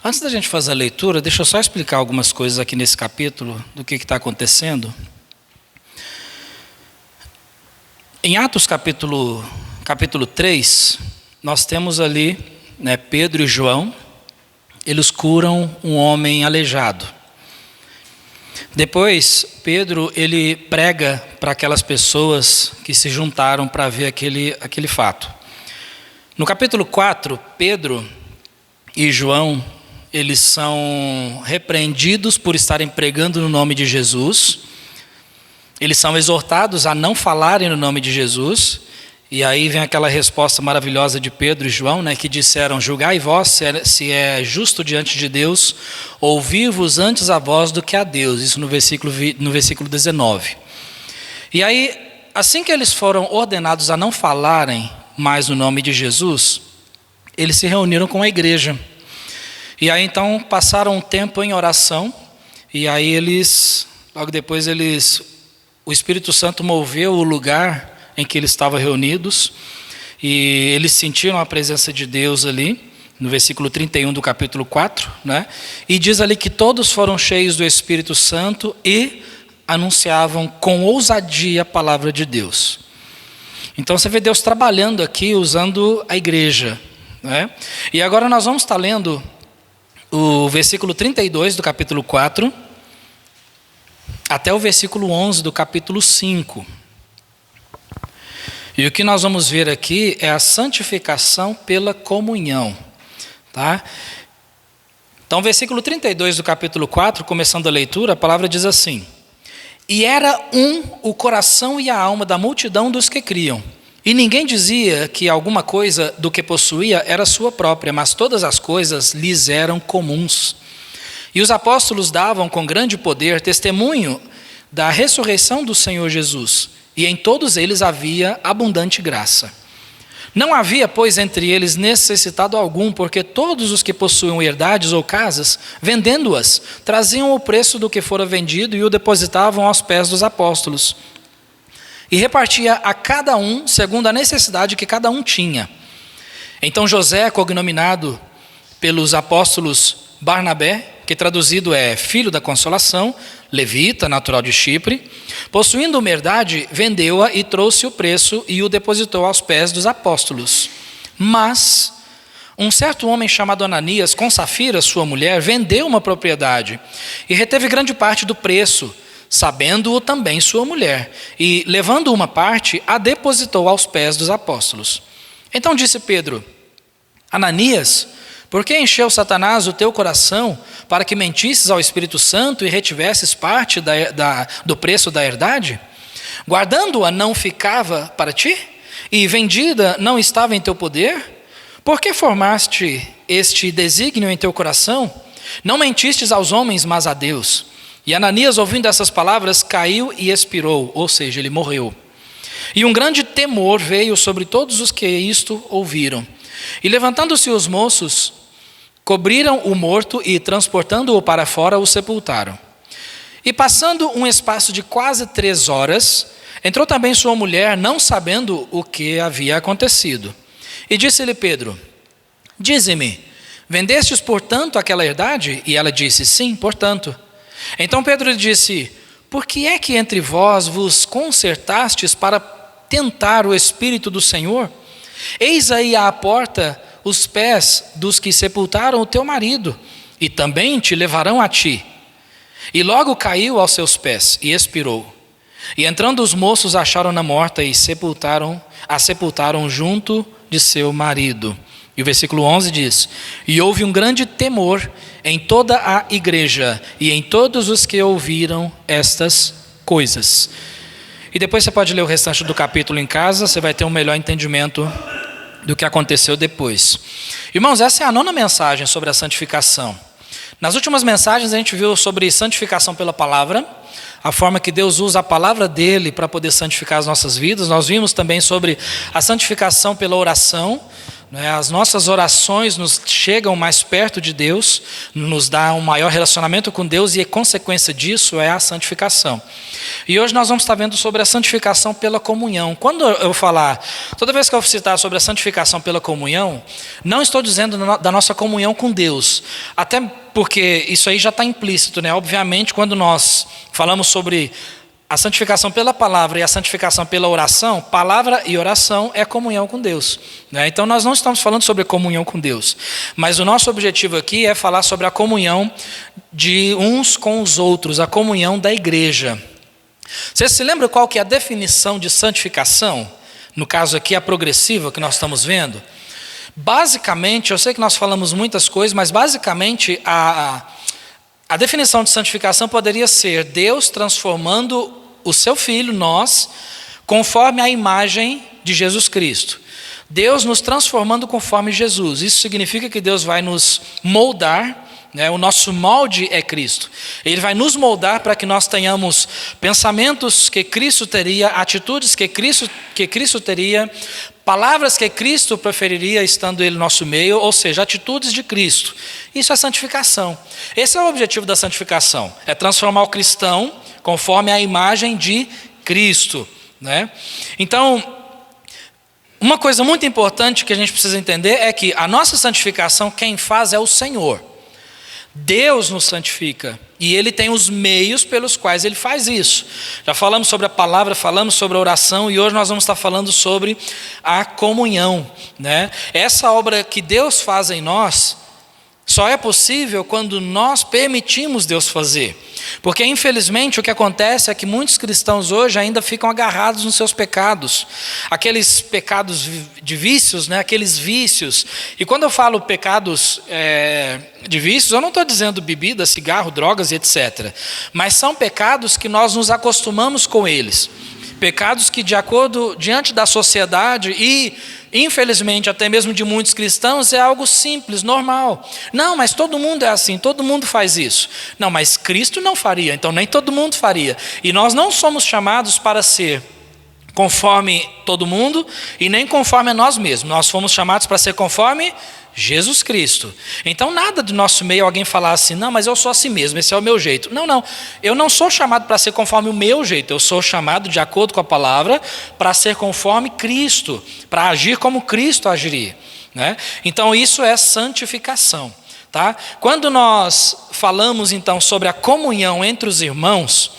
Antes da gente fazer a leitura, deixa eu só explicar algumas coisas aqui nesse capítulo, do que está acontecendo. Em Atos capítulo 3, nós temos ali, Pedro e João, eles curam um homem aleijado. Depois, Pedro, ele prega para aquelas pessoas que se juntaram para ver aquele fato. No capítulo 4, Pedro e João, eles são repreendidos por estarem pregando no nome de Jesus. Eles são exortados a não falarem no nome de Jesus. E aí vem aquela resposta maravilhosa de Pedro e João, que disseram: julgai vós se é justo diante de Deus, ouvir-vos antes a vós do que a Deus. Isso no versículo 19. E aí, assim que eles foram ordenados a não falarem mais no nome de Jesus, eles se reuniram com a igreja. E aí então passaram um tempo em oração, e aí logo depois o Espírito Santo moveu o lugar em que eles estavam reunidos, e eles sentiram a presença de Deus ali, no versículo 31 do capítulo 4, e diz ali que todos foram cheios do Espírito Santo e anunciavam com ousadia a palavra de Deus. Então você vê Deus trabalhando aqui, usando a igreja. E agora nós vamos estar lendo o versículo 32 do capítulo 4, até o versículo 11 do capítulo 5. E o que nós vamos ver aqui é a santificação pela comunhão. Então, versículo 32 do capítulo 4, começando a leitura, a palavra diz assim: E era o coração e a alma da multidão dos que criam. E ninguém dizia que alguma coisa do que possuía era sua própria, mas todas as coisas lhes eram comuns. E os apóstolos davam com grande poder testemunho da ressurreição do Senhor Jesus, e em todos eles havia abundante graça. Não havia, pois, entre eles necessitado algum, porque todos os que possuíam herdades ou casas, vendendo-as, traziam o preço do que fora vendido e o depositavam aos pés dos apóstolos. E repartia a cada um segundo a necessidade que cada um tinha. Então José, cognominado pelos apóstolos Barnabé, que traduzido é filho da consolação, levita, natural de Chipre, possuindo uma herdade, vendeu-a e trouxe o preço e o depositou aos pés dos apóstolos. Mas um certo homem chamado Ananias, com Safira, sua mulher, vendeu uma propriedade e reteve grande parte do preço, sabendo-o também sua mulher, e levando uma parte, a depositou aos pés dos apóstolos. Então disse Pedro: Ananias, por que encheu Satanás o teu coração para que mentisses ao Espírito Santo e retivesses parte do preço da herdade? Guardando-a não ficava para ti? E vendida não estava em teu poder? Por que formaste este desígnio em teu coração? Não mentistes aos homens, mas a Deus. E Ananias, ouvindo essas palavras, caiu e expirou, ou seja, ele morreu. E um grande temor veio sobre todos os que isto ouviram. E levantando-se os moços, cobriram o morto e, transportando-o para fora, o sepultaram. E passando um espaço de quase 3 horas, entrou também sua mulher, não sabendo o que havia acontecido. E disse-lhe Pedro: Dize-me, vendestes portanto aquela herdade? E ela disse: Sim, portanto. Então Pedro lhe disse: Por que é que entre vós vos concertastes para tentar o Espírito do Senhor? Eis aí à porta os pés dos que sepultaram o teu marido, e também te levarão a ti. E logo caiu aos seus pés e expirou. E entrando os moços acharam-na morta e a sepultaram junto de seu marido. E o versículo 11 diz: E houve um grande temor em toda a igreja e em todos os que ouviram estas coisas. E depois você pode ler o restante do capítulo em casa, você vai ter um melhor entendimento do que aconteceu depois. Irmãos, essa é a 9ª mensagem sobre a santificação. Nas últimas mensagens a gente viu sobre santificação pela palavra, a forma que Deus usa a palavra dele para poder santificar as nossas vidas. Nós vimos também sobre a santificação pela oração. As nossas orações nos chegam mais perto de Deus, nos dá um maior relacionamento com Deus e a consequência disso é a santificação. E hoje nós vamos estar vendo sobre a santificação pela comunhão. Quando eu falar, toda vez que eu citar sobre a santificação pela comunhão, não estou dizendo da nossa comunhão com Deus, até porque isso aí já está implícito, né? Obviamente, quando nós falamos sobre a santificação pela palavra e a santificação pela oração, palavra e oração é comunhão com Deus, né? Então nós não estamos falando sobre comunhão com Deus, mas o nosso objetivo aqui é falar sobre a comunhão de uns com os outros, a comunhão da igreja. Você se lembra qual que é a definição de santificação? No caso aqui a progressiva que nós estamos vendo. Basicamente, eu sei que nós falamos muitas coisas, mas basicamente a definição de santificação poderia ser Deus transformando o seu Filho, nós, conforme a imagem de Jesus Cristo. Deus nos transformando conforme Jesus. Isso significa que Deus vai nos moldar, né? O nosso molde é Cristo. Ele vai nos moldar para que nós tenhamos pensamentos que Cristo teria, atitudes que Cristo teria, palavras que Cristo preferiria estando Ele no nosso meio, ou seja, atitudes de Cristo. Isso é santificação. Esse é o objetivo da santificação, é transformar o cristão conforme a imagem de Cristo, né? Então, uma coisa muito importante que a gente precisa entender é que a nossa santificação, quem faz é o Senhor. Deus nos santifica e Ele tem os meios pelos quais Ele faz isso. Já falamos sobre a palavra, falamos sobre a oração e hoje nós vamos estar falando sobre a comunhão, né? Essa obra que Deus faz em nós só é possível quando nós permitimos Deus fazer. Porque infelizmente o que acontece é que muitos cristãos hoje ainda ficam agarrados nos seus pecados. Aqueles pecados de vícios, né? Aqueles vícios. E quando eu falo pecados de vícios, eu não estou dizendo bebida, cigarro, drogas e etc. Mas são pecados que nós nos acostumamos com eles. Pecados que diante da sociedade e infelizmente até mesmo de muitos cristãos é algo simples, normal. Não, mas todo mundo é assim, todo mundo faz isso. Não, mas Cristo não faria, então nem todo mundo faria. E nós não somos chamados para ser conforme todo mundo e nem conforme a nós mesmos. Nós fomos chamados para ser conforme Jesus Cristo. Então nada do nosso meio alguém falar assim, não, mas eu sou assim mesmo, esse é o meu jeito. Não, não, eu não sou chamado para ser conforme o meu jeito, eu sou chamado de acordo com a palavra para ser conforme Cristo, para agir como Cristo agiria, né? Então isso é santificação, tá? Quando nós falamos então sobre a comunhão entre os irmãos,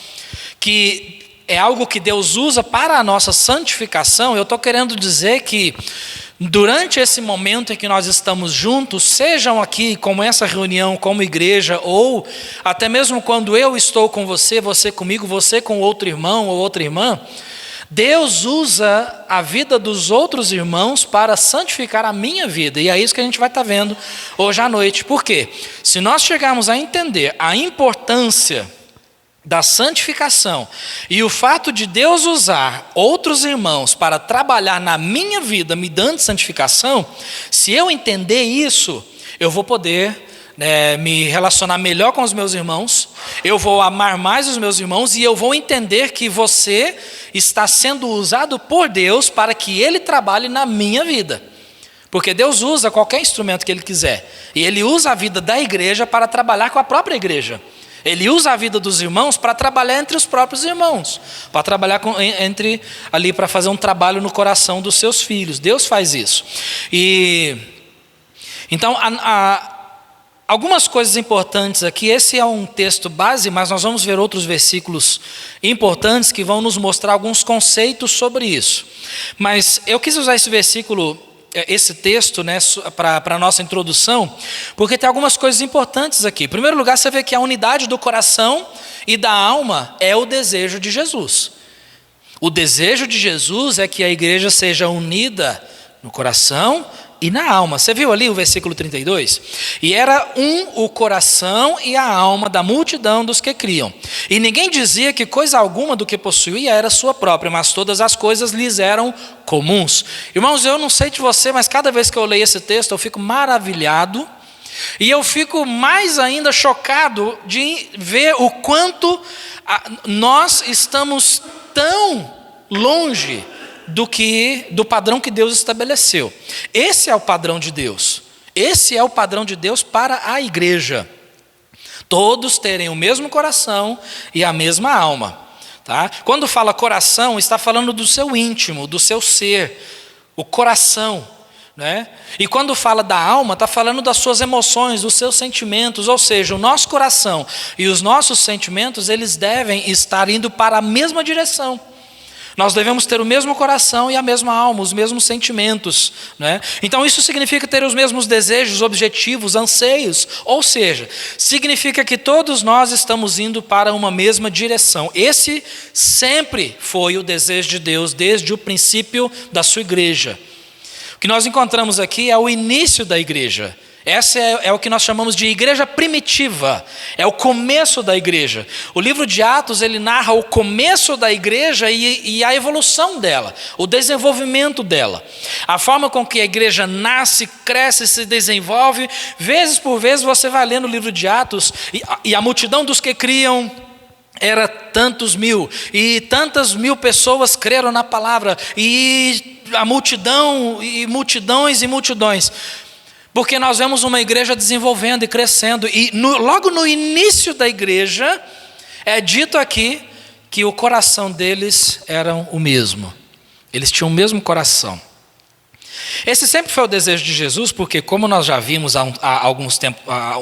que é algo que Deus usa para a nossa santificação, eu estou querendo dizer que durante esse momento em que nós estamos juntos, sejam aqui como essa reunião, como igreja, ou até mesmo quando eu estou com você, você comigo, você com outro irmão ou outra irmã, Deus usa a vida dos outros irmãos para santificar a minha vida. E é isso que a gente vai estar vendo hoje à noite. Por quê? Se nós chegarmos a entender a importância da santificação e o fato de Deus usar outros irmãos para trabalhar na minha vida me dando santificação, se eu entender isso, eu vou poder me relacionar melhor com os meus irmãos, eu vou amar mais os meus irmãos e eu vou entender que você está sendo usado por Deus para que Ele trabalhe na minha vida. Porque Deus usa qualquer instrumento que Ele quiser e Ele usa a vida da igreja para trabalhar com a própria igreja. Ele usa a vida dos irmãos para trabalhar entre os próprios irmãos, para trabalhar ali para fazer um trabalho no coração dos seus filhos. Deus faz isso. E então algumas coisas importantes aqui. Esse é um texto base, mas nós vamos ver outros versículos importantes que vão nos mostrar alguns conceitos sobre isso. Mas eu quis usar esse texto, né, para a nossa introdução, porque tem algumas coisas importantes aqui. Em primeiro lugar, você vê que a unidade do coração e da alma é o desejo de Jesus. O desejo de Jesus é que a igreja seja unida no coração e na alma. Você viu ali o versículo 32? E era o coração e a alma da multidão dos que criam. E ninguém dizia que coisa alguma do que possuía era sua própria, mas todas as coisas lhes eram comuns. Irmãos, eu não sei de você, mas cada vez que eu leio esse texto, eu fico maravilhado E eu fico mais ainda chocado de ver o quanto nós estamos tão longe do padrão que Deus estabeleceu. Esse é o padrão de Deus. Esse é o padrão de Deus para a igreja. Todos terem o mesmo coração e a mesma alma. Tá? Quando fala coração, está falando do seu íntimo, do seu ser, o coração. Né? E quando fala da alma, está falando das suas emoções, dos seus sentimentos, ou seja, o nosso coração e os nossos sentimentos, eles devem estar indo para a mesma direção. Nós devemos ter o mesmo coração e a mesma alma, os mesmos sentimentos. Né? Então isso significa ter os mesmos desejos, objetivos, anseios, ou seja, significa que todos nós estamos indo para uma mesma direção. Esse sempre foi o desejo de Deus, desde o princípio da sua igreja. O que nós encontramos aqui é o início da igreja. Essa é o que nós chamamos de igreja primitiva, é o começo da igreja. O livro de Atos, ele narra o começo da igreja e a evolução dela, o desenvolvimento dela. A forma com que a igreja nasce, cresce, se desenvolve. Vezes por vezes você vai lendo o livro de Atos e a multidão dos que criam era tantos mil, e tantas mil pessoas creram na palavra, e a multidão, e multidões e multidões. Porque nós vemos uma igreja desenvolvendo e crescendo, e logo no início da igreja, é dito aqui que o coração deles era o mesmo. Eles tinham o mesmo coração. Esse sempre foi o desejo de Jesus, porque como nós já vimos há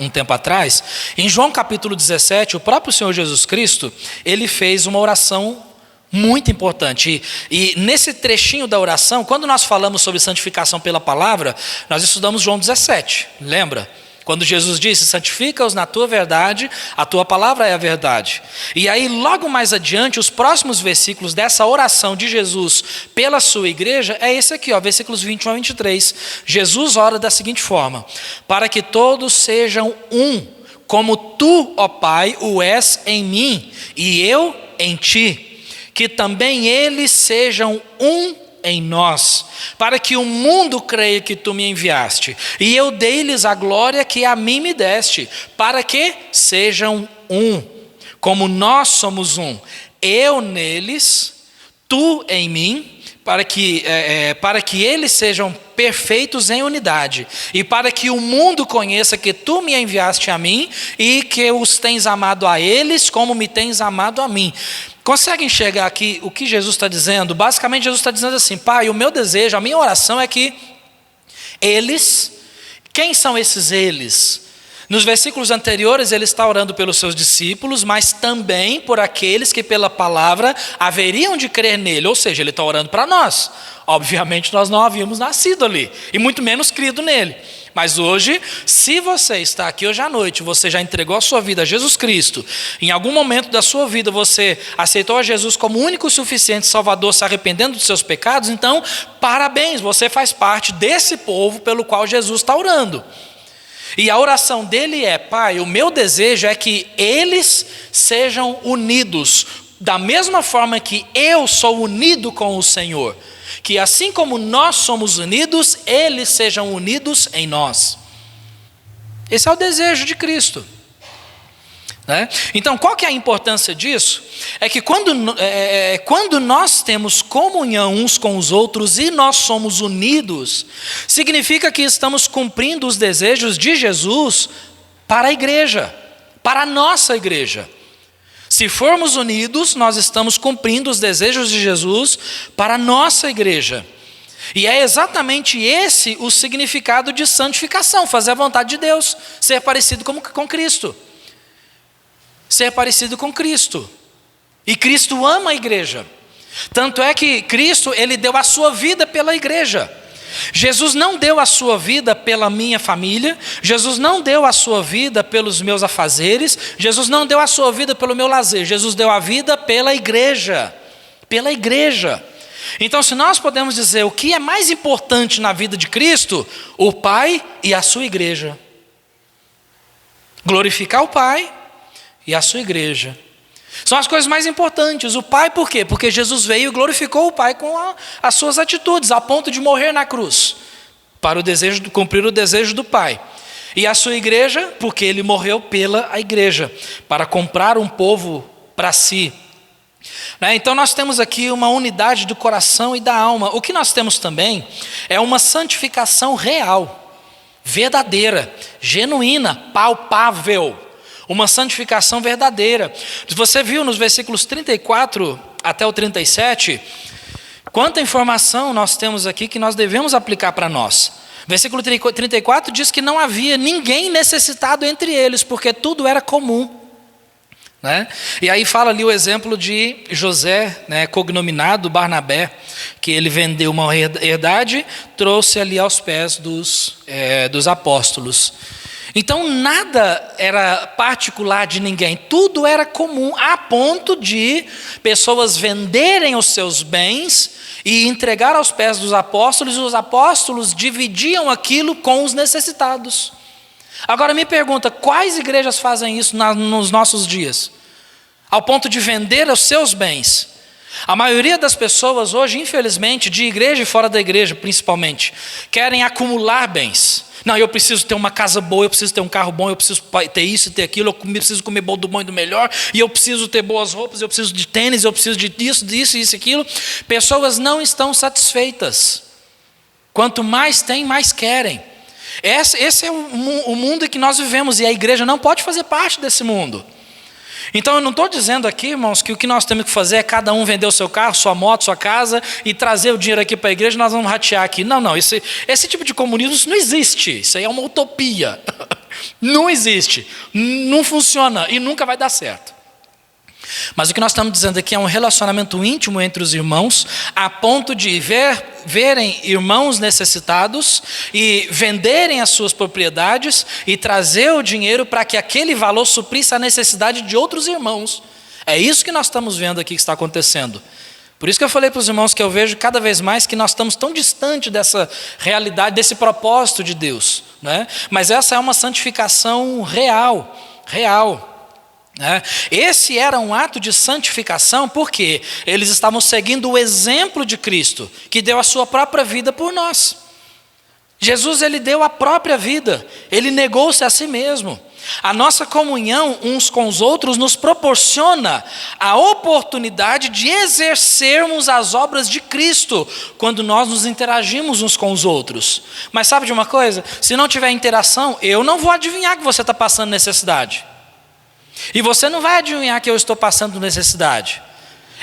um tempo atrás, em João capítulo 17, o próprio Senhor Jesus Cristo, ele fez uma oração muito importante. E nesse trechinho da oração, quando nós falamos sobre santificação pela palavra, nós estudamos João 17, lembra? Quando Jesus disse, santifica-os na tua verdade, a tua palavra é a verdade. E aí logo mais adiante, os próximos versículos dessa oração de Jesus pela sua igreja, é esse aqui, versículos 21 a 23. Jesus ora da seguinte forma: para que todos sejam um, como tu, ó Pai, o és em mim, e eu em ti, que também eles sejam um em nós, para que o mundo creia que tu me enviaste, e eu dei-lhes a glória que a mim me deste, para que sejam um, como nós somos um, eu neles, tu em mim, para que eles sejam perfeitos em unidade, e para que o mundo conheça que tu me enviaste a mim, e que os tens amado a eles, como me tens amado a mim. Consegue enxergar aqui o que Jesus está dizendo? Basicamente Jesus está dizendo assim: Pai, o meu desejo, a minha oração é que eles, quem são esses eles? Nos versículos anteriores ele está orando pelos seus discípulos, mas também por aqueles que pela palavra haveriam de crer nele, ou seja, ele está orando para nós. Obviamente nós não havíamos nascido ali, e muito menos crido nele. Mas hoje, se você está aqui hoje à noite, você já entregou a sua vida a Jesus Cristo, em algum momento da sua vida você aceitou a Jesus como único e suficiente Salvador, se arrependendo dos seus pecados, então parabéns, você faz parte desse povo pelo qual Jesus está orando. E a oração dele é: Pai, o meu desejo é que eles sejam unidos, da mesma forma que eu sou unido com o Senhor. Que assim como nós somos unidos, eles sejam unidos em nós. Esse é o desejo de Cristo. Né? Então, qual que é a importância disso? É que quando nós temos comunhão uns com os outros e nós somos unidos, significa que estamos cumprindo os desejos de Jesus para a igreja, para a nossa igreja. Se formos unidos, nós estamos cumprindo os desejos de Jesus para a nossa igreja. E é exatamente esse o significado de santificação, fazer a vontade de Deus, ser parecido com Cristo. Ser parecido com Cristo. E Cristo ama a igreja. Tanto é que Cristo, ele deu a sua vida pela igreja. Jesus não deu a sua vida pela minha família, Jesus não deu a sua vida pelos meus afazeres, Jesus não deu a sua vida pelo meu lazer, Jesus deu a vida pela igreja, pela igreja. Então, se nós podemos dizer o que é mais importante na vida de Cristo, o Pai e a sua igreja. Glorificar o Pai e a sua igreja. São as coisas mais importantes. O Pai, por quê? Porque Jesus veio e glorificou o Pai com as suas atitudes, a ponto de morrer na cruz, para cumprir o desejo do Pai. E a sua igreja, porque ele morreu pela igreja, para comprar um povo para si. Então nós temos aqui uma unidade do coração e da alma. O que nós temos também é uma santificação real, verdadeira, genuína, palpável. Uma santificação verdadeira. Você viu nos versículos 34 até o 37, quanta informação nós temos aqui que nós devemos aplicar para nós. Versículo 34 diz que não havia ninguém necessitado entre eles, porque tudo era comum. E aí fala ali o exemplo de José, cognominado Barnabé, que ele vendeu uma herdade, trouxe ali aos pés dos apóstolos. Então nada era particular de ninguém, tudo era comum, a ponto de pessoas venderem os seus bens e entregar aos pés dos apóstolos, e os apóstolos dividiam aquilo com os necessitados. Agora me pergunta, quais igrejas fazem isso nos nossos dias? Ao ponto de vender os seus bens. A maioria das pessoas hoje, infelizmente, de igreja e fora da igreja principalmente, querem acumular bens. Não, eu preciso ter uma casa boa, eu preciso ter um carro bom, eu preciso ter isso e ter aquilo, eu preciso comer bom do bom e do melhor, e eu preciso ter boas roupas, eu preciso de tênis, eu preciso disso e aquilo. Pessoas não estão satisfeitas. Quanto mais tem, mais querem. Esse é o mundo em que nós vivemos, e a igreja não pode fazer parte desse mundo. Então eu não estou dizendo aqui, irmãos, que o que nós temos que fazer é cada um vender o seu carro, sua moto, sua casa e trazer o dinheiro aqui para a igreja e nós vamos ratear aqui. Não, esse tipo de comunismo isso não existe, isso aí é uma utopia. Não existe, não funciona e nunca vai dar certo. Mas o que nós estamos dizendo aqui é um relacionamento íntimo entre os irmãos, a ponto de verem irmãos necessitados e venderem as suas propriedades e trazer o dinheiro para que aquele valor suprisse a necessidade de outros irmãos. É isso que nós estamos vendo aqui que está acontecendo. Por isso que eu falei para os irmãos que eu vejo cada vez mais que nós estamos tão distante dessa realidade, desse propósito de Deus. Mas essa é uma santificação real. Esse era um ato de santificação porque eles estavam seguindo o exemplo de Cristo, que deu a sua própria vida por nós. Jesus, ele deu a própria vida, ele negou-se a si mesmo. A nossa comunhão uns com os outros nos proporciona a oportunidade de exercermos as obras de Cristo quando nós nos interagimos uns com os outros. Mas sabe de uma coisa? Se não tiver interação, eu não vou adivinhar que você está passando necessidade. E você não vai adivinhar que eu estou passando necessidade.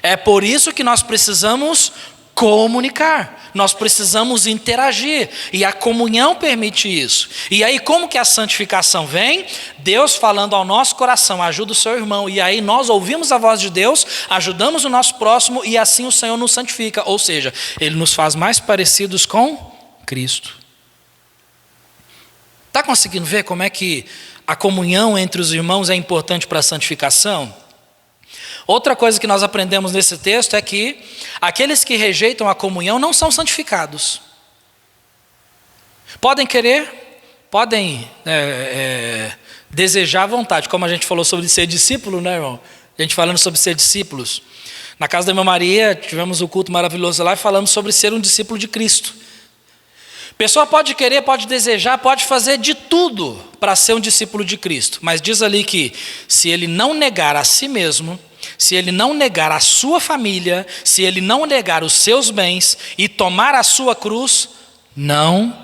É por isso que nós precisamos comunicar, nós precisamos interagir, e a comunhão permite isso. E aí como que a santificação vem? Deus falando ao nosso coração, ajuda o seu irmão, e aí nós ouvimos a voz de Deus, ajudamos o nosso próximo, e assim o Senhor nos santifica, ou seja, Ele nos faz mais parecidos com Cristo. Está conseguindo ver como é que a comunhão entre os irmãos é importante para a santificação? Outra coisa que nós aprendemos nesse texto é que aqueles que rejeitam a comunhão não são santificados. Podem querer, podem desejar à vontade, como a gente falou sobre ser discípulo, irmão? A gente falando sobre ser discípulos. Na casa da irmã Maria, tivemos um culto maravilhoso lá e falamos sobre ser um discípulo de Cristo. A pessoa pode querer, pode desejar, pode fazer de tudo para ser um discípulo de Cristo. Mas diz ali que se ele não negar a si mesmo, se ele não negar a sua família, se ele não negar os seus bens e tomar a sua cruz, não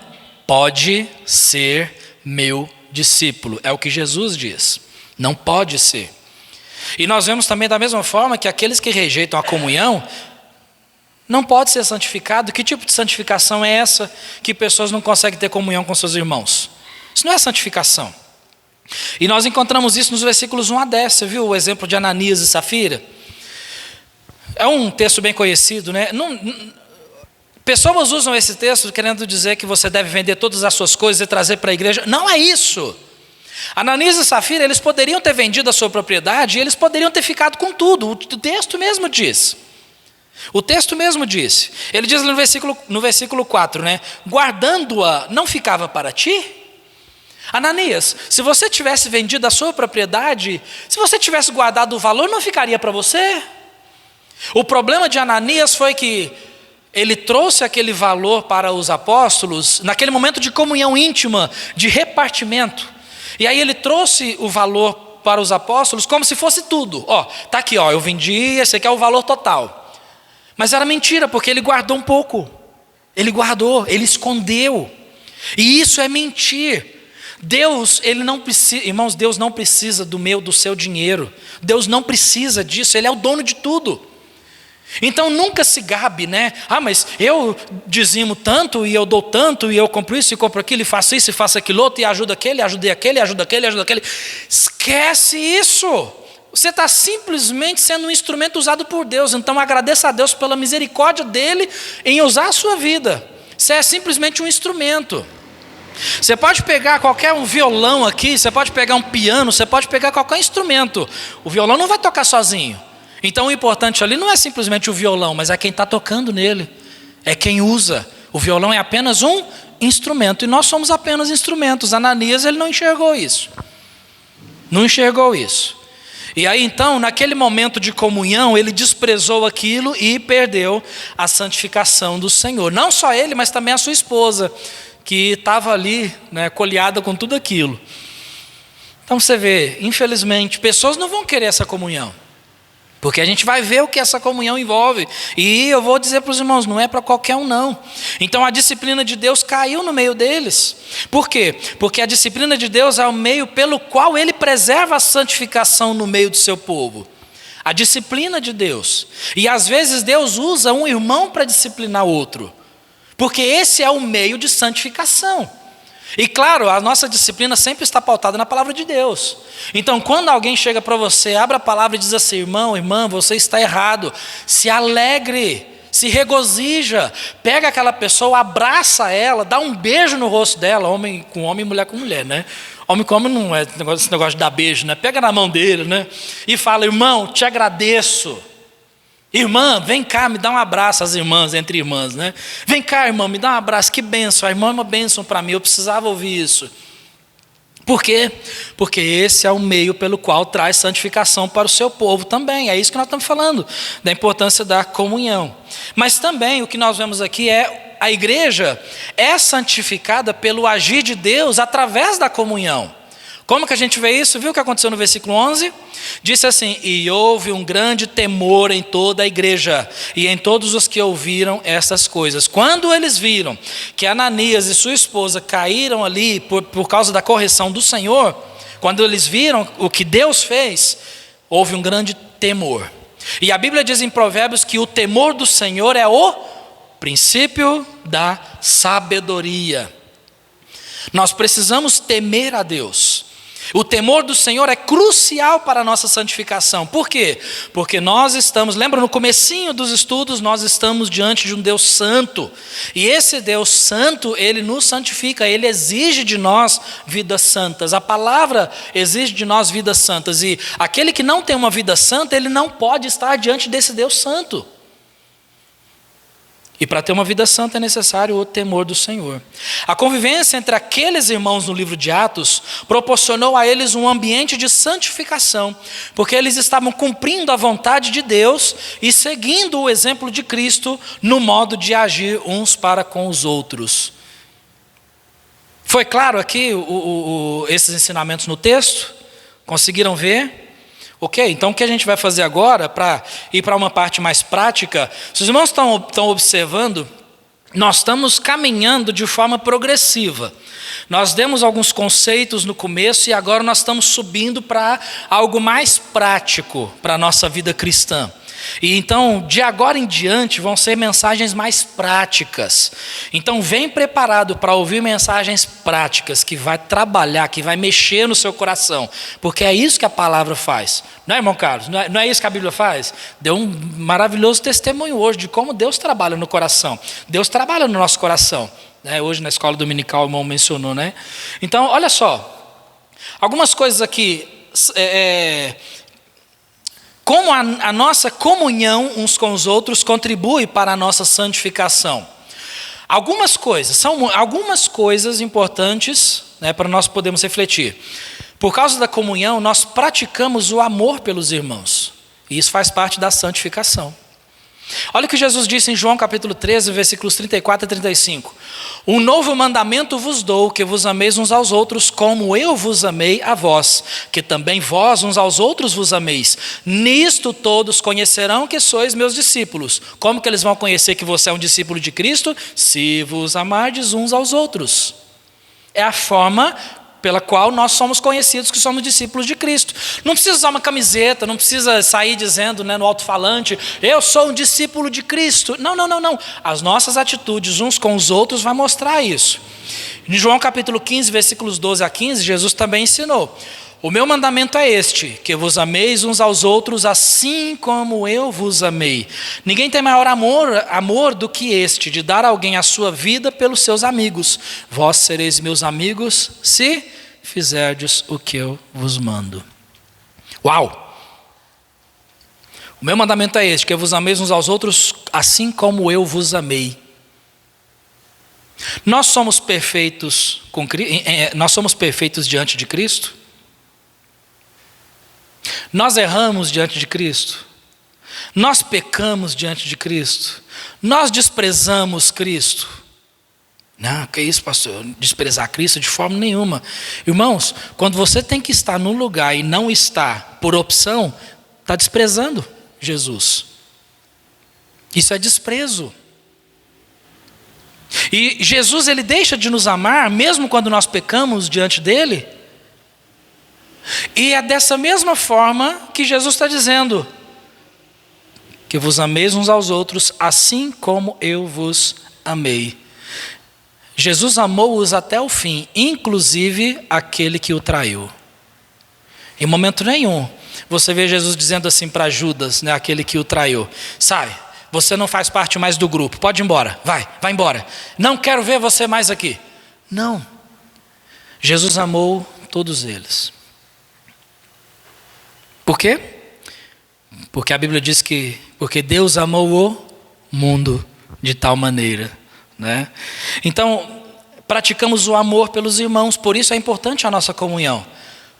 pode ser meu discípulo. É o que Jesus diz. Não pode ser. E nós vemos também da mesma forma que aqueles que rejeitam a comunhão não pode ser santificado. Que tipo de santificação é essa que pessoas não conseguem ter comunhão com seus irmãos? Isso não é santificação. E nós encontramos isso nos versículos 1 a 10. Você viu o exemplo de Ananias e Safira? É um texto bem conhecido, pessoas usam esse texto querendo dizer que você deve vender todas as suas coisas e trazer para a igreja. Não é isso. Ananias e Safira, eles poderiam ter vendido a sua propriedade e eles poderiam ter ficado com tudo. O texto mesmo diz. O texto mesmo disse. Ele diz no versículo 4, guardando-a, não ficava para ti? Ananias, se você tivesse vendido a sua propriedade, se você tivesse guardado o valor, não ficaria para você? O problema de Ananias foi que ele trouxe aquele valor para os apóstolos, naquele momento de comunhão íntima, de repartimento. E aí ele trouxe o valor para os apóstolos como se fosse tudo. Ó, tá aqui, ó, eu vendi, esse aqui é o valor total. Mas era mentira, porque ele guardou um pouco. Ele guardou, ele escondeu. E isso é mentir. Deus, ele não precisa, irmãos, Deus não precisa do meu, do seu dinheiro. Deus não precisa disso, ele é o dono de tudo. Então nunca se gabe, né? Ah, mas eu dizimo tanto, e eu dou tanto, e eu compro isso, e compro aquilo, e faço isso, e faço aquilo outro, e ajudo aquele, ajudei aquele, ajuda aquele, ajuda aquele. Esquece isso. Você está simplesmente sendo um instrumento usado por Deus. Então agradeça a Deus pela misericórdia dele em usar a sua vida. Você é simplesmente um instrumento. Você pode pegar qualquer um violão aqui, você pode pegar um piano, você pode pegar qualquer instrumento. O violão não vai tocar sozinho. Então o importante ali não é simplesmente o violão, mas é quem está tocando nele, é quem usa. O violão é apenas um instrumento, e nós somos apenas instrumentos. Ananias, ele não enxergou isso. Não enxergou isso. E aí então, naquele momento de comunhão, ele desprezou aquilo e perdeu a santificação do Senhor. Não só ele, mas também a sua esposa, que estava ali, né, colhada com tudo aquilo. Então você vê, infelizmente, pessoas não vão querer essa comunhão. Porque a gente vai ver o que essa comunhão envolve. E eu vou dizer para os irmãos, não é para qualquer um não. Então a disciplina de Deus caiu no meio deles. Por quê? Porque a disciplina de Deus é o meio pelo qual ele preserva a santificação no meio do seu povo. A disciplina de Deus. E às vezes Deus usa um irmão para disciplinar outro. Porque esse é o meio de santificação. E claro, a nossa disciplina sempre está pautada na palavra de Deus. Então quando alguém chega para você, abre a palavra e diz assim: irmão, irmã, você está errado. Se alegre, se regozija. Pega aquela pessoa, abraça ela, dá um beijo no rosto dela. Homem com homem, mulher com mulher, né? Homem com homem não é esse negócio de dar beijo, né? Pega na mão dele, né? E fala: irmão, te agradeço. Irmã, vem cá, me dá um abraço. As irmãs, entre irmãs, né? Vem cá, irmã, me dá um abraço. Que bênção, a irmã é uma bênção para mim. Eu precisava ouvir isso. Por quê? Porque esse é o meio pelo qual traz santificação para o seu povo também. É isso que nós estamos falando, da importância da comunhão. Mas também o que nós vemos aqui é a igreja é santificada pelo agir de Deus através da comunhão. Como que a gente vê isso? Viu o que aconteceu no versículo 11? Disse assim: e houve um grande temor em toda a igreja e em todos os que ouviram essas coisas. Quando eles viram que Ananias e sua esposa caíram ali por causa da correção do Senhor, quando eles viram o que Deus fez, houve um grande temor. E a Bíblia diz em Provérbios que o temor do Senhor é o princípio da sabedoria. Nós precisamos temer a Deus. O temor do Senhor é crucial para a nossa santificação. Por quê? Porque nós estamos, lembra no comecinho dos estudos, nós estamos diante de um Deus santo. E esse Deus santo, ele nos santifica, ele exige de nós vidas santas. A palavra exige de nós vidas santas. E aquele que não tem uma vida santa, ele não pode estar diante desse Deus santo. E para ter uma vida santa é necessário o temor do Senhor. A convivência entre aqueles irmãos no livro de Atos proporcionou a eles um ambiente de santificação, porque eles estavam cumprindo a vontade de Deus e seguindo o exemplo de Cristo no modo de agir uns para com os outros. Foi claro aqui esses ensinamentos no texto? Conseguiram ver? Ok, então o que a gente vai fazer agora, para ir para uma parte mais prática, se os irmãos estão observando, nós estamos caminhando de forma progressiva. Nós demos alguns conceitos no começo e agora nós estamos subindo para algo mais prático para a nossa vida cristã. E então, de agora em diante, vão ser mensagens mais práticas. Então, vem preparado para ouvir mensagens práticas, que vai trabalhar, que vai mexer no seu coração. Porque é isso que a palavra faz. Não é, irmão Carlos? Não é isso que a Bíblia faz? Deu um maravilhoso testemunho hoje de como Deus trabalha no coração. Deus trabalha no nosso coração. Hoje na escola dominical o irmão mencionou, né? Então, olha só. Algumas coisas aqui... Como a nossa comunhão uns com os outros contribui para a nossa santificação. São algumas coisas importantes, né, para nós podermos refletir. Por causa da comunhão, nós praticamos o amor pelos irmãos. E isso faz parte da santificação. Olha o que Jesus disse em João capítulo 13, versículos 34 e 35. Um novo mandamento vos dou, que vos ameis uns aos outros, como eu vos amei a vós, que também vós uns aos outros vos ameis. Nisto todos conhecerão que sois meus discípulos. Como que eles vão conhecer que você é um discípulo de Cristo? Se vos amardes uns aos outros. É a forma pela qual nós somos conhecidos que somos discípulos de Cristo. Não precisa usar uma camiseta, não precisa sair dizendo, no alto-falante, eu sou um discípulo de Cristo. Não. As nossas atitudes uns com os outros vai mostrar isso. Em João capítulo 15, versículos 12 a 15, Jesus também ensinou. O meu mandamento é este, que vos ameis uns aos outros assim como eu vos amei. Ninguém tem maior amor do que este, de dar a alguém a sua vida pelos seus amigos. Vós sereis meus amigos se fizerdes o que eu vos mando. Uau! O meu mandamento é este, que vos ameis uns aos outros assim como eu vos amei. Nós somos perfeitos diante de Cristo? Nós erramos diante de Cristo? Nós pecamos diante de Cristo? Nós desprezamos Cristo? Não, que isso, pastor? Desprezar Cristo de forma nenhuma. Irmãos, quando você tem que estar num lugar e não está por opção, está desprezando Jesus. Isso é desprezo. E Jesus, ele deixa de nos amar mesmo quando nós pecamos diante dele. E é dessa mesma forma que Jesus está dizendo, que vos ameis uns aos outros assim como eu vos amei. Jesus amou-os até o fim, inclusive aquele que o traiu. Em momento nenhum você vê Jesus dizendo assim para Judas, aquele que o traiu: sai, você não faz parte mais do grupo, pode ir embora, vai embora, não quero ver você mais aqui. Não, Jesus amou todos eles. Por quê? Porque a Bíblia diz que porque Deus amou o mundo de tal maneira, Então, praticamos o amor pelos irmãos, por isso é importante a nossa comunhão,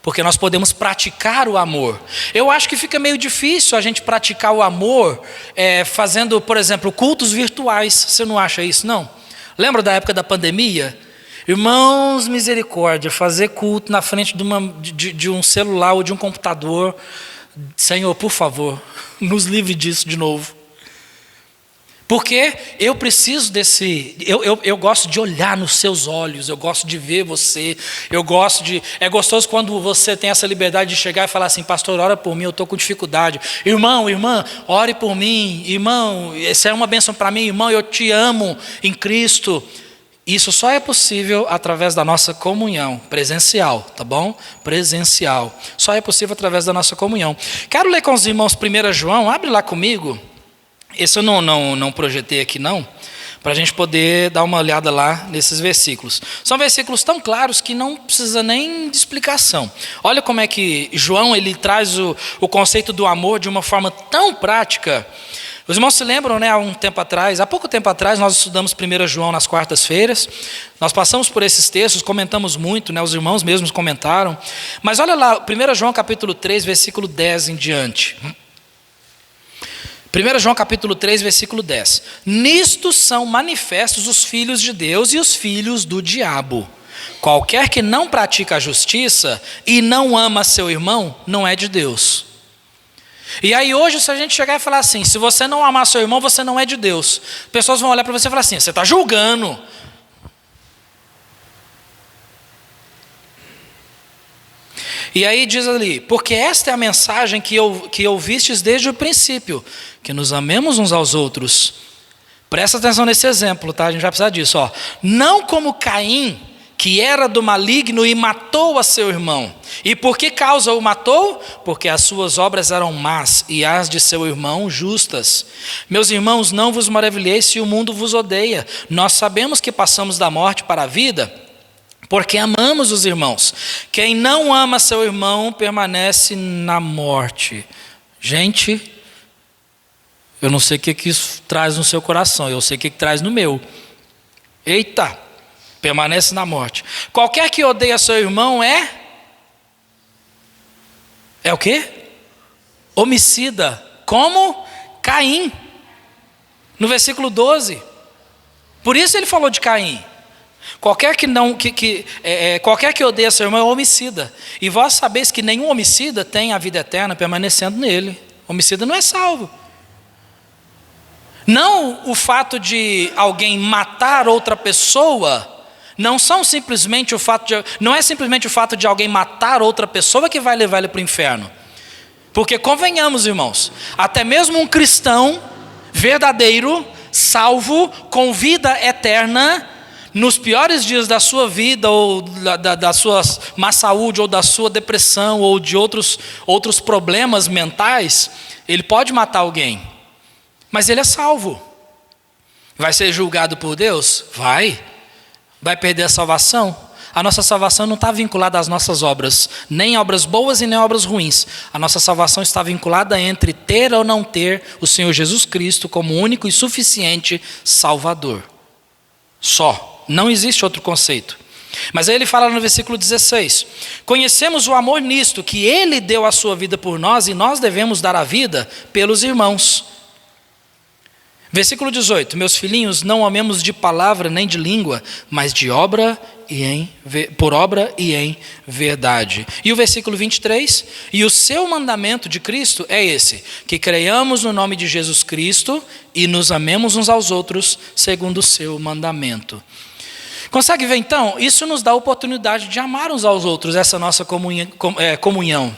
porque nós podemos praticar o amor. Eu acho que fica meio difícil a gente praticar o amor fazendo, por exemplo, cultos virtuais. Você não acha isso, não? Lembra da época da pandemia? Irmãos, misericórdia, fazer culto na frente de um celular ou de um computador. Senhor, por favor, nos livre disso de novo. Porque eu preciso eu gosto de olhar nos seus olhos, eu gosto de ver você, é gostoso quando você tem essa liberdade de chegar e falar assim: pastor, ora por mim, eu estou com dificuldade. Irmão, irmã, ore por mim. Irmão, essa é uma bênção para mim. Irmão, eu te amo em Cristo. Isso só é possível através da nossa comunhão presencial, tá bom? Presencial. Só é possível através da nossa comunhão. Quero ler com os irmãos 1 João, abre lá comigo. Esse eu não projetei aqui não, para a gente poder dar uma olhada lá nesses versículos. São versículos tão claros que não precisa nem de explicação. Olha como é que João ele traz o conceito do amor de uma forma tão prática. Os irmãos se lembram, há pouco tempo atrás, nós estudamos 1 João nas quartas-feiras. Nós passamos por esses textos, comentamos muito, os irmãos mesmos comentaram. Mas olha lá, 1 João capítulo 3, versículo 10 em diante. 1 João capítulo 3, versículo 10. Nisto são manifestos os filhos de Deus e os filhos do diabo. Qualquer que não pratica a justiça e não ama seu irmão, não é de Deus. E aí hoje, se a gente chegar e falar assim: se você não amar seu irmão, você não é de Deus, pessoas vão olhar para você e falar assim: você está julgando. E aí diz ali: porque esta é a mensagem que ouvistes desde o princípio, que nos amemos uns aos outros. Presta atenção nesse exemplo, tá? A gente vai precisar disso, ó. Não como Caim, que era do maligno e matou a seu irmão. E por que causa o matou? Porque as suas obras eram más e as de seu irmão justas. Meus irmãos, não vos maravilheis se o mundo vos odeia. Nós sabemos que passamos da morte para a vida, porque amamos os irmãos. Quem não ama seu irmão permanece na morte. Gente, eu não sei o que isso traz no seu coração, eu sei o que traz no meu. Eita! Permanece na morte. Qualquer que odeia seu irmão é o quê? Homicida, como Caim. No versículo 12. Por isso ele falou de Caim. Qualquer que odeia seu irmão é homicida. E vós sabeis que nenhum homicida tem a vida eterna permanecendo nele. Homicida não é salvo. Não o fato de alguém matar outra pessoa, não é simplesmente o fato de alguém matar outra pessoa que vai levar ele para o inferno. Porque convenhamos, irmãos, até mesmo um cristão verdadeiro, salvo, com vida eterna, nos piores dias da sua vida, ou da sua má saúde, ou da sua depressão, ou de outros problemas mentais, ele pode matar alguém, mas ele é salvo. Vai ser julgado por Deus? Vai perder a salvação? A nossa salvação não está vinculada às nossas obras, nem obras boas e nem obras ruins. A nossa salvação está vinculada entre ter ou não ter o Senhor Jesus Cristo como único e suficiente Salvador. Só, não existe outro conceito. Mas aí ele fala no versículo 16: conhecemos o amor nisto, que Ele deu a sua vida por nós, e nós devemos dar a vida pelos irmãos. Versículo 18: meus filhinhos, não amemos de palavra nem de língua, mas de obra por obra e em verdade. E o versículo 23: e o seu mandamento de Cristo é esse, que creiamos no nome de Jesus Cristo e nos amemos uns aos outros segundo o seu mandamento. Consegue ver então? Isso nos dá a oportunidade de amar uns aos outros, essa nossa comunhão.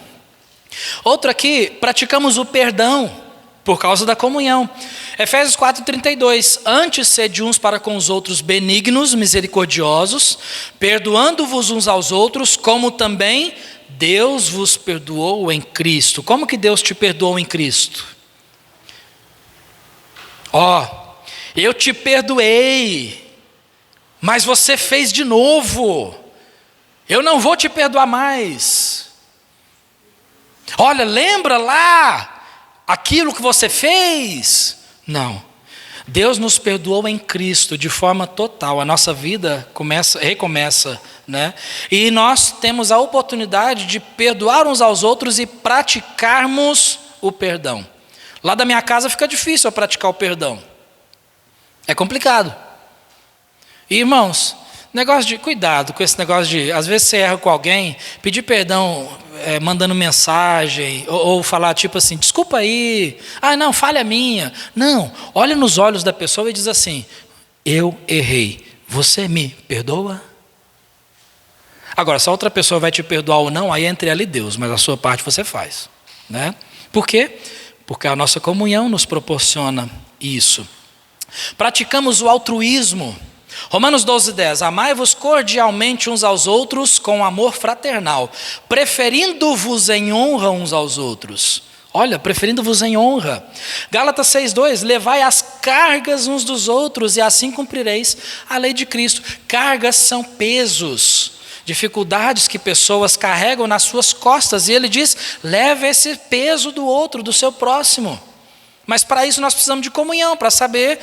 Outro aqui, praticamos o perdão por causa da comunhão. Efésios 4:32: antes sede uns para com os outros benignos, misericordiosos, perdoando-vos uns aos outros, como também Deus vos perdoou em Cristo. Como que Deus te perdoou em Cristo? Eu te perdoei, mas você fez de novo. Eu não vou te perdoar mais. Olha, lembra lá aquilo que você fez? Não. Deus nos perdoou em Cristo de forma total. A nossa vida recomeça, né? E nós temos a oportunidade de perdoar uns aos outros e praticarmos o perdão. Lá da minha casa fica difícil eu praticar o perdão. É complicado. E, irmãos, cuidado com esse negócio de, às vezes você erra com alguém, pedir perdão mandando mensagem, ou falar tipo assim, desculpa aí, não, falha minha. Não, olha nos olhos da pessoa e diz assim: eu errei, você me perdoa? Agora, se a outra pessoa vai te perdoar ou não, aí é entre ela e Deus, mas a sua parte você faz, né? Por quê? Porque a nossa comunhão nos proporciona isso. Praticamos o altruísmo. Romanos 12:10: amai-vos cordialmente uns aos outros com amor fraternal, preferindo-vos em honra uns aos outros. Olha, preferindo-vos em honra. Gálatas 6:2: levai as cargas uns dos outros e assim cumprireis a lei de Cristo. Cargas são pesos, dificuldades que pessoas carregam nas suas costas, e ele diz: leve esse peso do outro, do seu próximo. Mas para isso nós precisamos de comunhão, para saber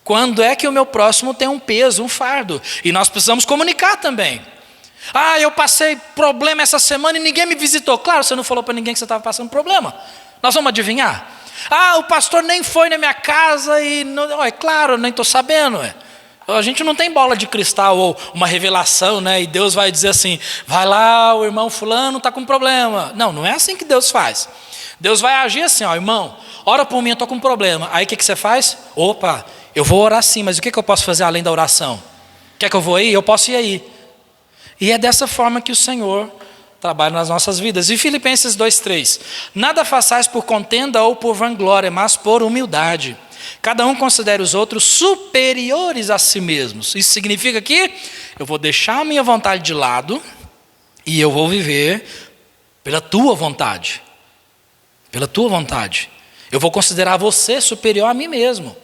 quando é que o meu próximo tem um peso, um fardo. E nós precisamos comunicar também. Eu passei problema essa semana e ninguém me visitou. Claro, você não falou para ninguém que você estava passando problema. Nós vamos adivinhar? O pastor nem foi na minha casa e... não, é claro, eu nem estou sabendo. A gente não tem bola de cristal ou uma revelação, né? E Deus vai dizer assim: vai lá, o irmão fulano está com problema. Não é assim que Deus faz. Deus vai agir assim: irmão, ora por mim, eu estou com problema. Aí o que você faz? Opa, eu vou orar sim, mas o que eu posso fazer além da oração? Quer que eu vou aí? Eu posso ir aí. E é dessa forma que o Senhor trabalha nas nossas vidas. E Filipenses 2:3: nada façais por contenda ou por vanglória, mas por humildade. Cada um considere os outros superiores a si mesmos. Isso significa que eu vou deixar a minha vontade de lado e eu vou viver pela tua vontade. Pela tua vontade. Eu vou considerar você superior a mim mesmo.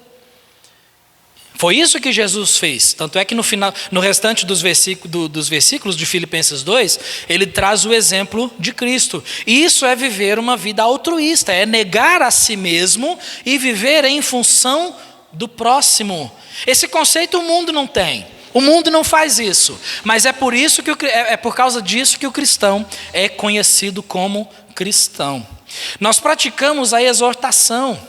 Foi isso que Jesus fez. Tanto é que no restante dos versículos de Filipenses 2, ele traz o exemplo de Cristo. E isso é viver uma vida altruísta, é negar a si mesmo e viver em função do próximo. Esse conceito o mundo não tem. O mundo não faz isso. Mas é por causa disso que o cristão é conhecido como cristão. Nós praticamos a exortação.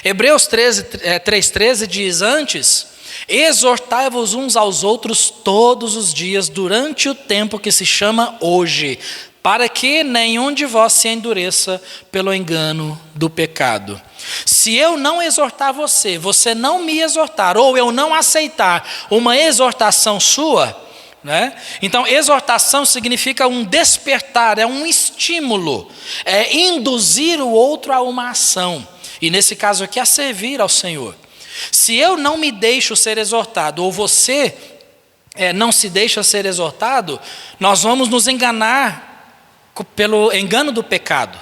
Hebreus 3,13 diz: antes, exortai-vos uns aos outros todos os dias, durante o tempo que se chama hoje, para que nenhum de vós se endureça pelo engano do pecado. Se eu não exortar você, você não me exortar, ou eu não aceitar uma exortação sua, né? Então, exortação significa um despertar, é um estímulo, é induzir o outro a uma ação, e nesse caso aqui, a servir ao Senhor. Se eu não me deixo ser exortado, ou você não se deixa ser exortado, nós vamos nos enganar pelo engano do pecado.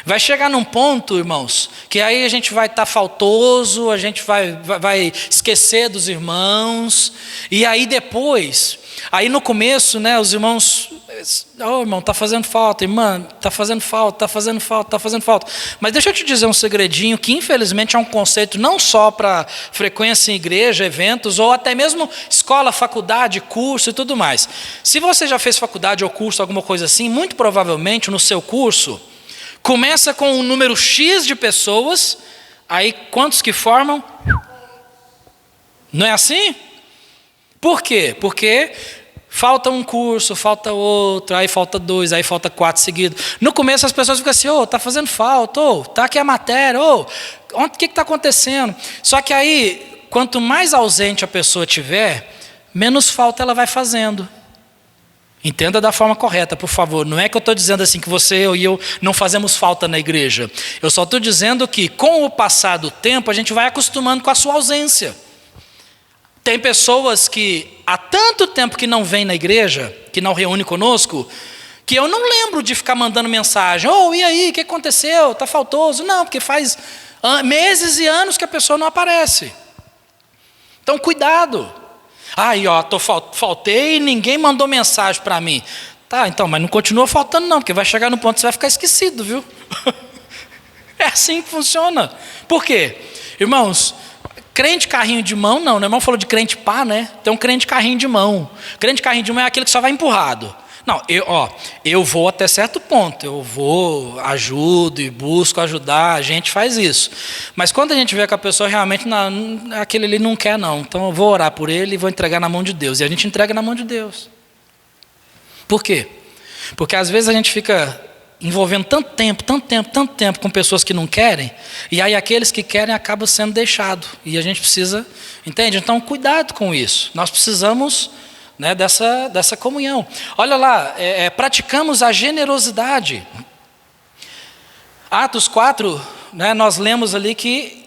Vai chegar num ponto, irmãos, que aí a gente vai estar faltoso, a gente vai esquecer dos irmãos, e aí depois, aí no começo, né, os irmãos, irmão, está fazendo falta, irmã, está fazendo falta, mas deixa eu te dizer um segredinho, que infelizmente é um conceito não só para frequência em igreja, eventos, ou até mesmo escola, faculdade, curso e tudo mais. Se você já fez faculdade ou curso, alguma coisa assim, muito provavelmente no seu curso, começa com um número X de pessoas, aí quantos que formam? Não é assim? Por quê? Porque falta um curso, falta outro, aí falta 2, aí falta 4 seguidos. No começo as pessoas ficam assim, está fazendo falta, está aqui a matéria, o que está acontecendo? Só que aí, quanto mais ausente a pessoa tiver, menos falta ela vai fazendo. Entenda da forma correta, por favor. Não é que eu estou dizendo assim que você e eu não fazemos falta na igreja. Eu só estou dizendo que com o passar do tempo a gente vai acostumando com a sua ausência. Tem pessoas que há tanto tempo que não vêm na igreja, que não reúne conosco, que eu não lembro de ficar mandando mensagem. E aí, o que aconteceu? Está faltoso? Não, porque faz meses e anos que a pessoa não aparece. Então, cuidado. Faltei e ninguém mandou mensagem para mim. Tá, então, mas não continua faltando não, porque vai chegar no ponto que você vai ficar esquecido, viu? É assim que funciona. Por quê? Irmãos, crente carrinho de mão, não. O irmão falou de crente pá, né? Tem um crente carrinho de mão. Crente carrinho de mão é aquele que só vai empurrado. Não, eu vou até certo ponto, eu vou, ajudo e busco ajudar, a gente faz isso. Mas quando a gente vê que a pessoa realmente, aquele ali não quer não, então eu vou orar por ele e vou entregar na mão de Deus. E a gente entrega na mão de Deus. Por quê? Porque às vezes a gente fica envolvendo tanto tempo com pessoas que não querem, e aí aqueles que querem acabam sendo deixados. E a gente precisa, entende? Então cuidado com isso, nós precisamos... dessa comunhão. Olha lá, praticamos a generosidade. Atos 4, nós lemos ali que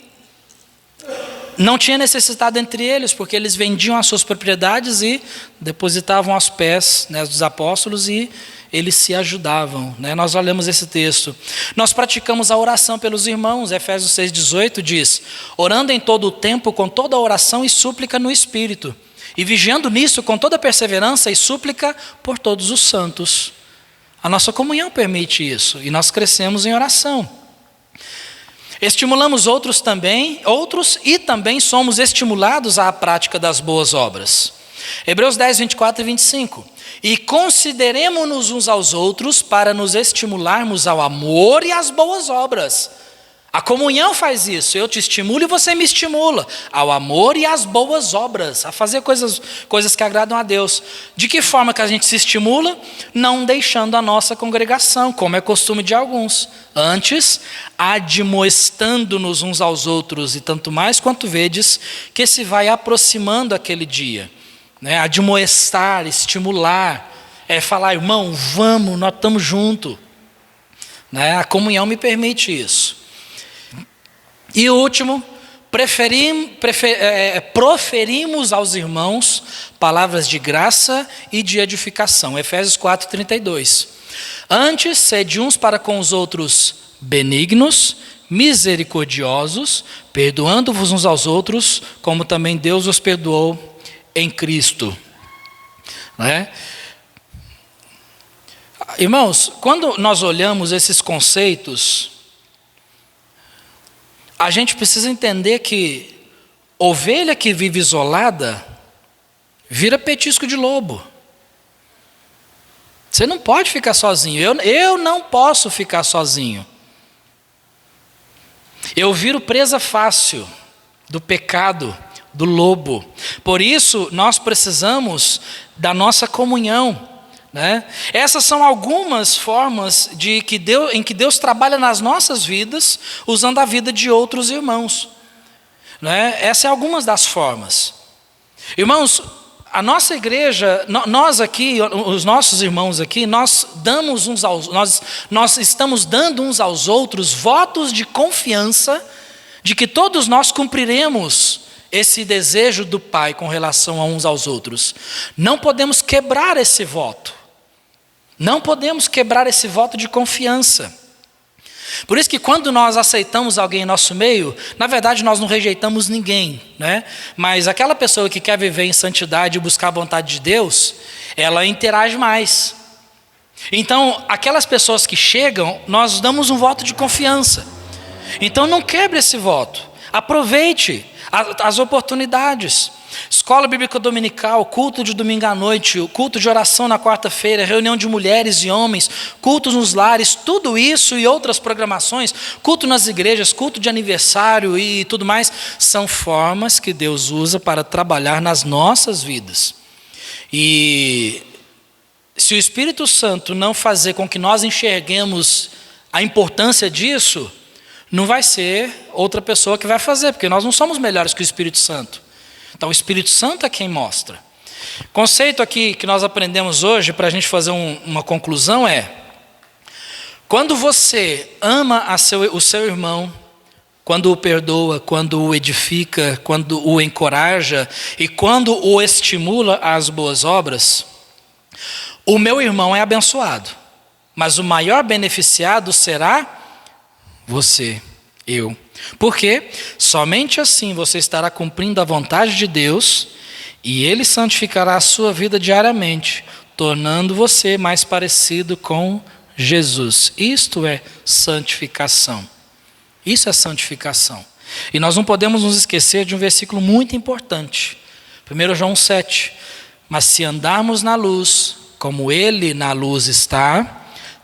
não tinha necessidade entre eles, porque eles vendiam as suas propriedades e depositavam aos pés dos apóstolos e eles se ajudavam. Nós olhamos esse texto. Nós praticamos a oração pelos irmãos. Efésios 6,18 diz: orando em todo o tempo, com toda oração e súplica no Espírito, e vigiando nisso com toda perseverança e súplica por todos os santos. A nossa comunhão permite isso, e nós crescemos em oração. Estimulamos outros e também somos estimulados à prática das boas obras. Hebreus 10, 24 e 25. E consideremo-nos uns aos outros para nos estimularmos ao amor e às boas obras. A comunhão faz isso, eu te estimulo e você me estimula ao amor e às boas obras, a fazer coisas que agradam a Deus. De que forma que a gente se estimula? Não deixando a nossa congregação, como é costume de alguns. Antes, admoestando-nos uns aos outros, e tanto mais quanto vedes que se vai aproximando aquele dia. Admoestar, estimular, falar, irmão, vamos, nós estamos juntos. A comunhão me permite isso. E o último, proferimos aos irmãos palavras de graça e de edificação. Efésios 4, 32. Antes, sede uns para com os outros benignos, misericordiosos, perdoando-vos uns aos outros, como também Deus os perdoou em Cristo. Irmãos, quando nós olhamos esses conceitos, a gente precisa entender que ovelha que vive isolada vira petisco de lobo. Você não pode ficar sozinho. Eu não posso ficar sozinho. Eu viro presa fácil do pecado, do lobo. Por isso, nós precisamos da nossa comunhão, né? Essas são algumas formas em que Deus trabalha nas nossas vidas, usando a vida de outros irmãos, né? Essas são algumas das formas. Irmãos, a nossa igreja, nós aqui, os nossos irmãos aqui, nós estamos dando uns aos outros votos de confiança de que todos nós cumpriremos esse desejo do Pai com relação a uns aos outros. Não podemos quebrar esse voto. Não podemos quebrar esse voto de confiança. Por isso que quando nós aceitamos alguém em nosso meio, na verdade nós não rejeitamos ninguém, né? Mas aquela pessoa que quer viver em santidade e buscar a vontade de Deus, ela interage mais. Então, aquelas pessoas que chegam, nós damos um voto de confiança. Então não quebre esse voto. Aproveite as oportunidades. Escola Bíblica Dominical, culto de domingo à noite, culto de oração na quarta-feira, reunião de mulheres e homens, cultos nos lares, tudo isso e outras programações, culto nas igrejas, culto de aniversário e tudo mais, são formas que Deus usa para trabalhar nas nossas vidas. E se o Espírito Santo não fazer com que nós enxerguemos a importância disso, não vai ser outra pessoa que vai fazer, porque nós não somos melhores que o Espírito Santo. Então o Espírito Santo é quem mostra. Conceito aqui que nós aprendemos hoje, para a gente fazer uma conclusão é: quando você ama o seu irmão, quando o perdoa, quando o edifica, quando o encoraja e quando o estimula às boas obras, o meu irmão é abençoado, mas o maior beneficiado será você, eu. Porque somente assim você estará cumprindo a vontade de Deus e Ele santificará a sua vida diariamente, tornando você mais parecido com Jesus. Isto é santificação. Isso é santificação. E nós não podemos nos esquecer de um versículo muito importante. 1 João 7. Mas se andarmos na luz, como Ele na luz está,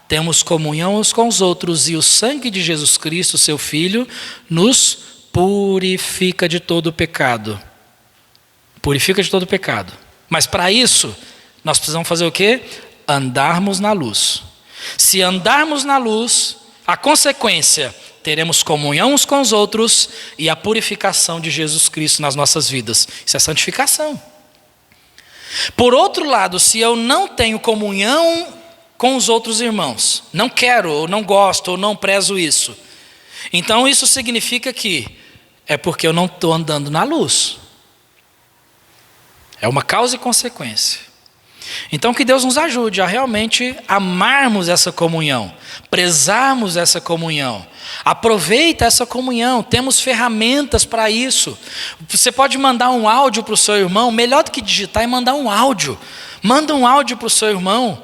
temos comunhão uns com os outros, e o sangue de Jesus Cristo, seu Filho, nos purifica de todo pecado. Purifica de todo pecado. Mas para isso, nós precisamos fazer o quê? Andarmos na luz. Se andarmos na luz, a consequência, teremos comunhão uns com os outros e a purificação de Jesus Cristo nas nossas vidas. Isso é santificação. Por outro lado, se eu não tenho comunhão com os outros irmãos, não quero, ou não gosto, ou não prezo isso, então isso significa que é porque eu não estou andando na luz. É uma causa e consequência. Então que Deus nos ajude a realmente amarmos essa comunhão, prezarmos essa comunhão. Aproveita essa comunhão, temos ferramentas para isso. Você pode mandar um áudio para o seu irmão, melhor do que digitar é mandar um áudio. Manda um áudio para o seu irmão.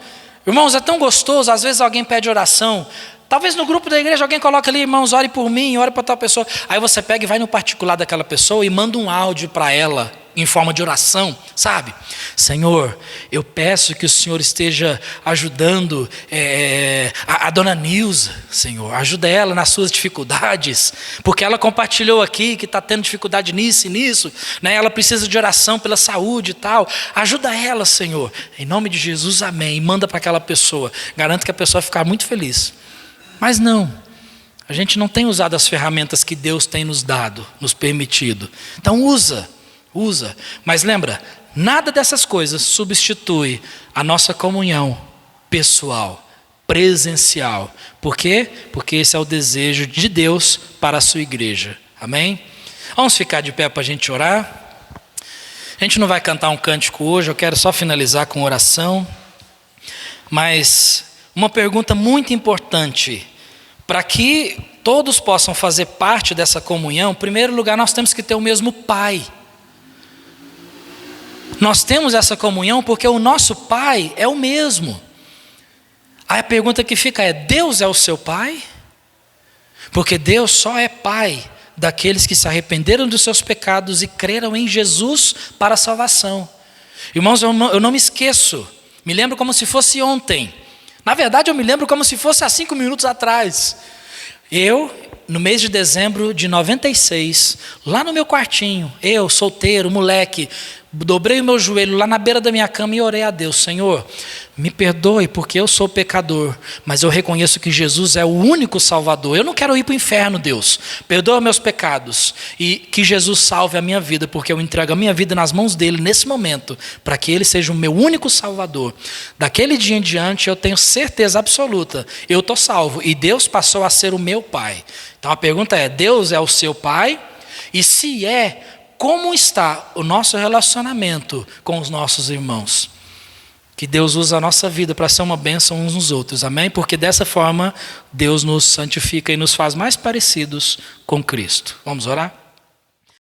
Irmãos, é tão gostoso, às vezes alguém pede oração. Talvez no grupo da igreja alguém coloca ali: irmãos, ore por mim, ore para tal pessoa. Aí você pega e vai no particular daquela pessoa e manda um áudio para ela, em forma de oração, sabe? Senhor, eu peço que o Senhor esteja ajudando a dona Nilza, Senhor. Ajuda ela nas suas dificuldades, porque ela compartilhou aqui que está tendo dificuldade nisso e nisso, né? Ela precisa de oração pela saúde e tal. Ajuda ela, Senhor. Em nome de Jesus, amém. E manda para aquela pessoa. Garanto que a pessoa vai ficar muito feliz. Mas não, a gente não tem usado as ferramentas que Deus tem nos dado, nos permitido. Então usa. Mas lembra, nada dessas coisas substitui a nossa comunhão pessoal, presencial. Por quê? Porque esse é o desejo de Deus para a sua igreja. Amém? Vamos ficar de pé para a gente orar. A gente não vai cantar um cântico hoje, eu quero só finalizar com oração. Mas uma pergunta muito importante, para que todos possam fazer parte dessa comunhão, em primeiro lugar nós temos que ter o mesmo Pai. Nós temos essa comunhão porque o nosso Pai é o mesmo. Aí a pergunta que fica é: Deus é o seu Pai? Porque Deus só é Pai daqueles que se arrependeram dos seus pecados e creram em Jesus para a salvação. Irmãos, eu não me esqueço, me lembro como se fosse ontem. Na verdade eu me lembro como se fosse há 5 minutos atrás. Eu no mês de dezembro de 96, lá no meu quartinho, eu, solteiro, moleque, dobrei o meu joelho lá na beira da minha cama e orei a Deus: Senhor, me perdoe porque eu sou pecador, mas eu reconheço que Jesus é o único Salvador. Eu não quero ir para o inferno, Deus. Perdoa meus pecados e que Jesus salve a minha vida, porque eu entrego a minha vida nas mãos dele nesse momento, para que ele seja o meu único Salvador. Daquele dia em diante eu tenho certeza absoluta, eu estou salvo e Deus passou a ser o meu Pai. Então a pergunta é: Deus é o seu Pai? E se é, como está o nosso relacionamento com os nossos irmãos? Que Deus usa a nossa vida para ser uma bênção uns nos outros, amém? Porque dessa forma Deus nos santifica e nos faz mais parecidos com Cristo. Vamos orar?